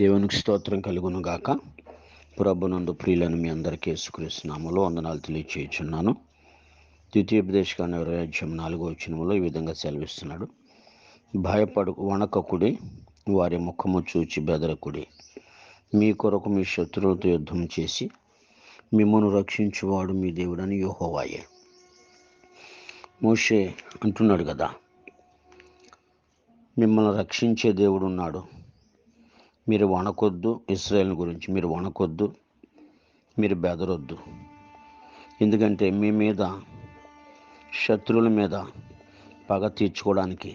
దేవునికి స్తోత్రం కలుగును గాక. ప్రభునందు ప్రియులను మీ అందరికీ యేసుక్రీస్తు నామములో వందనాలు తెలియచేయుచున్నాను. ద్వితీయోపదేశకాండ 20:4 ఈ విధంగా సెలవిస్తున్నాడు. వణకకుడి, వారి ముఖము చూచి బెదరకుడి. మీ కొరకు మీ శత్రువులతో యుద్ధం చేసి మిమ్మల్ని రక్షించువాడు మీ దేవుడని యెహోవాయే. మోషే అంటున్నాడు కదా, మిమ్మల్ని రక్షించే దేవుడు ఉన్నాడు, మీరు వణకొద్దు. ఇశ్రాయేలు గురించి మీరు వణకొద్దు, మీరు బెదరొద్దు. ఎందుకంటే మీ మీద, శత్రువుల మీద పగ తీర్చుకోవడానికి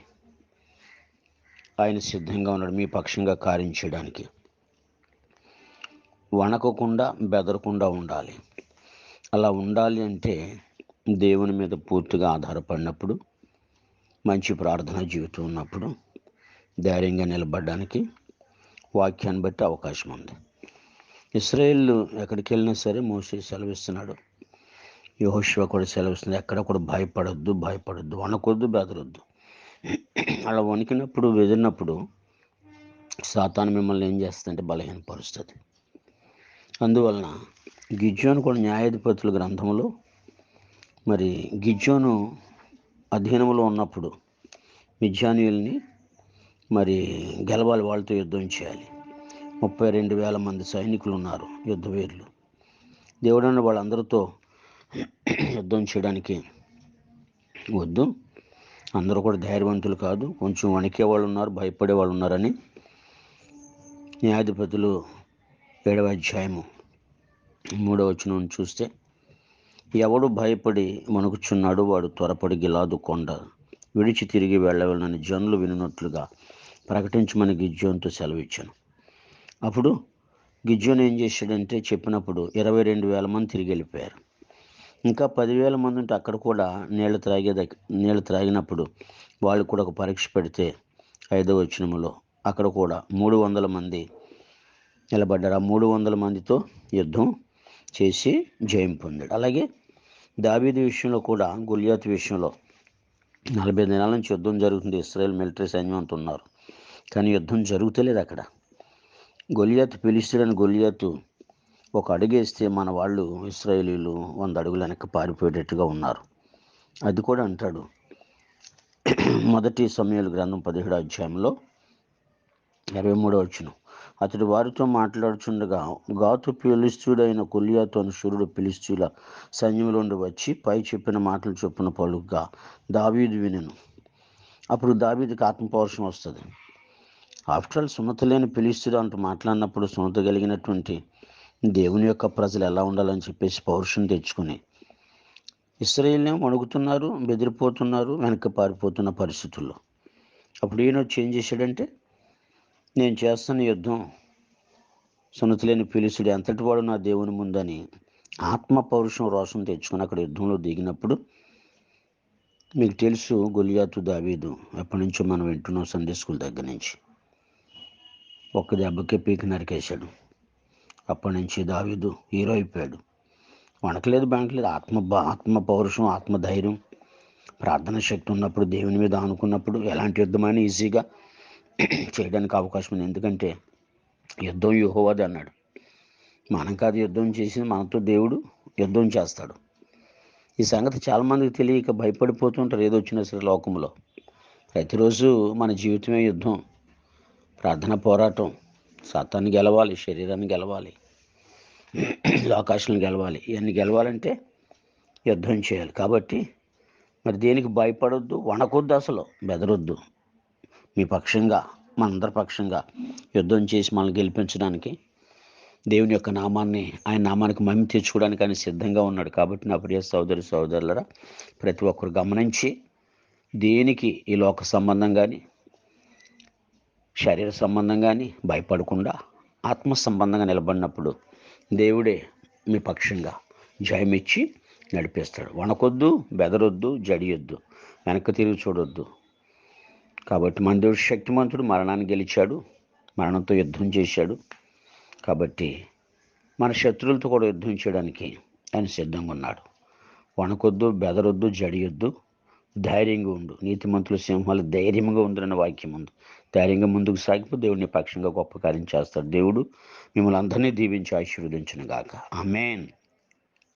ఆయన సిద్ధంగా ఉన్నాడు, మీ పక్షంగా కార్యం చేయడానికి. వణకకుండా బెదరకుండా ఉండాలి. అలా ఉండాలి అంటే దేవుని మీద పూర్తిగా ఆధారపడినప్పుడు, మంచి ప్రార్థనా జీవితం ఉన్నప్పుడు ధైర్యంగా నిలబడడానికి వాక్యాన్ని బట్టి అవకాశం ఉంది. ఇశ్రాయేలు ఎక్కడికి వెళ్ళినా సరే మోషే సెలవిస్తున్నాడు, యెహోషువ కూడా సెలవిస్తున్నాడు, ఎక్కడ కూడా భయపడొద్దు, వణకొద్దు, బెదరొద్దు. అలా వణికినప్పుడు, బెదిరినప్పుడు సాతాను మిమ్మల్ని ఏం చేస్తుందంటే బలహీనపరుస్తుంది. అందువలన గిద్యోను కూడా న్యాయాధిపతుల గ్రంథంలో, మరి గిద్యోను అధీనంలో ఉన్నప్పుడు మిద్యానీయుల్ని మరి గెలవాలి, వాళ్ళతో యుద్ధం చేయాలి. 32,000 మంది సైనికులు ఉన్నారు, యుద్ధవీరులు. దేవుడన్న వాళ్ళందరితో యుద్ధం చేయడానికి వద్దు, అందరూ కూడా ధైర్యవంతులు కాదు, కొంచెం వణికే వాళ్ళు ఉన్నారు, భయపడే వాళ్ళు ఉన్నారని న్యాయాధిపతులు 7వ అధ్యాయము 3వ వచనం చూస్తే, ఎవడు భయపడి వణుకుచున్నాడు వాడు త్వరపడి గిలాదు కొండ విడిచి తిరిగి వెళ్ళవలనని జనులు వినున్నట్లుగా ప్రకటించమని గిద్యోనుతో సెలవిచ్చాను. అప్పుడు గిద్యోను ఏం చేశాడంటే, చెప్పినప్పుడు 22,000 మంది తిరిగి వెళ్ళిపోయారు. ఇంకా 10,000 మంది ఉంటే అక్కడ కూడా నీళ్ళు త్రాగినప్పుడు వాళ్ళు కూడా ఒక పరీక్ష పెడితే 5వ వచనములో అక్కడ కూడా 300 మంది నిలబడ్డారు. ఆ 300 మందితో యుద్ధం చేసి జయం పొందాడు. అలాగే దావీదు విషయంలో కూడా, గొలియాతు విషయంలో 40 దినాల నుంచి యుద్ధం జరుగుతుంది. ఇశ్రాయేల్ మిలిటరీ సైన్యం అంతా ఉన్నారు, కానీ యుద్ధం జరుగుతలేదు అక్కడ. గొలియాతు ఒక అడుగేస్తే మన వాళ్ళు ఇశ్రాయేలీలు 100 అడుగులు వెనక్కి పారిపోయేటట్టుగా ఉన్నారు. అది కూడా అంటాడు 1 సమూయేలు గ్రంథం 17వ అధ్యాయంలో 23వ వచనం. అతడు వారితో మాట్లాడుచుండగా గాతు ఫిలిష్తీయుడైన గొలియాతు అను శూరుడు ఫిలిష్తీయుల సైన్యంలో వచ్చి పై చెప్పిన మాటలు చొప్పున పలుగ్గా దావీదు వినెను. అప్పుడు దావీదుకి ఆత్మపౌరుషం వస్తుంది. ఆఫ్టర్ ఆల్ సున్నత లేని ఫిలిష్తీయుడు అంటూ మాట్లాడినప్పుడు సున్నత కలిగినటువంటి దేవుని యొక్క ప్రజలు ఎలా ఉండాలని చెప్పేసి పౌరుషం తెచ్చుకుని, ఇశ్రాయేలునేమో వణుకుతున్నారు, బెదిరిపోతున్నారు, వెనక్కి పారిపోతున్న పరిస్థితుల్లో. అప్పుడు ఈయన వచ్చి ఏం చేశాడంటే, నేను చేస్తున్న యుద్ధం సున్నత లేని ఫిలిష్తీయుడు ఎంతటి వాడు నా దేవుని ముందని ఆత్మ పౌరుషం, రోషం తెచ్చుకుని అక్కడ యుద్ధంలో దిగినప్పుడు, మీకు తెలుసు గొలియాతు దావీదు ఎప్పటి నుంచో మనం వింటున్నాం, సండే స్కూల్ దగ్గర నుంచి. ఒక్క దెబ్బకే పీకి నరికేశాడు. అప్పటి నుంచి దావీదు హీరో అయిపోయాడు. వణకలేదు, బెణకలేదు. ఆత్మ పౌరుషం, ఆత్మధైర్యం, ప్రార్థన శక్తి ఉన్నప్పుడు, దేవుని మీద ఆనుకున్నప్పుడు ఎలాంటి యుద్ధమైనా ఈజీగా చేయడానికి అవకాశం ఉంది. ఎందుకంటే యుద్ధం యెహోవాది అన్నాడు. మనం కాదు యుద్ధం చేసి, మనతో దేవుడు యుద్ధం చేస్తాడు. ఈ సంగతి చాలామందికి తెలియక భయపడిపోతుంటారు. ఏదో వచ్చినా సరే లోకంలో ప్రతిరోజు మన జీవితమే యుద్ధం, ప్రార్థన, పోరాటం. సాతాన్ని గెలవాలి, శరీరాన్ని గెలవాలి, లోకాశలను గెలవాలి. ఇవన్నీ గెలవాలంటే యుద్ధం చేయాలి. కాబట్టి మరి దేనికి భయపడొద్దు, వణకొద్దు, అసలు బెదరొద్దు. మీ పక్షంగా, మనందరి పక్షంగా యుద్ధం చేసి మనల్ని గెలిపించడానికి, దేవుని యొక్క నామాన్ని, ఆయన నామానికి మహిమ తెచ్చుకోవడానికి ఆయన సిద్ధంగా ఉన్నాడు. కాబట్టి నా ప్రియ సోదరులరా, ప్రతి ఒక్కరు గమనించి, దేనికి ఈ లోక సంబంధం కానీ, శరీర సంబంధం కానీ భయపడకుండా ఆత్మ సంబంధంగా నిలబడినప్పుడు దేవుడే మీ పక్షంగా జయమిచ్చి నడిపిస్తాడు. వణకొద్దు, బెదరొద్దు, జడియొద్దు, వెనక్కి తిరిగి చూడొద్దు. కాబట్టి మన దేవుడు శక్తిమంతుడు, మరణాన్ని గెలిచాడు, మరణంతో యుద్ధం చేశాడు. కాబట్టి మన శత్రువులతో కూడా యుద్ధం చేయడానికి ఆయన సిద్ధంగా ఉన్నాడు. వణకొద్దు, బెదరొద్దు, జడియొద్దు, ధైర్యంగా ఉండు. నీతిమంతుల సింహాలు ధైర్యంగా ఉందన్న వాక్యం ఉంది. ధైర్యంగా ముందుకు సాగిపో. దేవుడిని పక్షంగా గొప్ప కార్యం చేస్తాడు. దేవుడు మిమ్మల్ని అందరినీ దీవించి ఆశీర్వదించును గాక. ఆమేన్.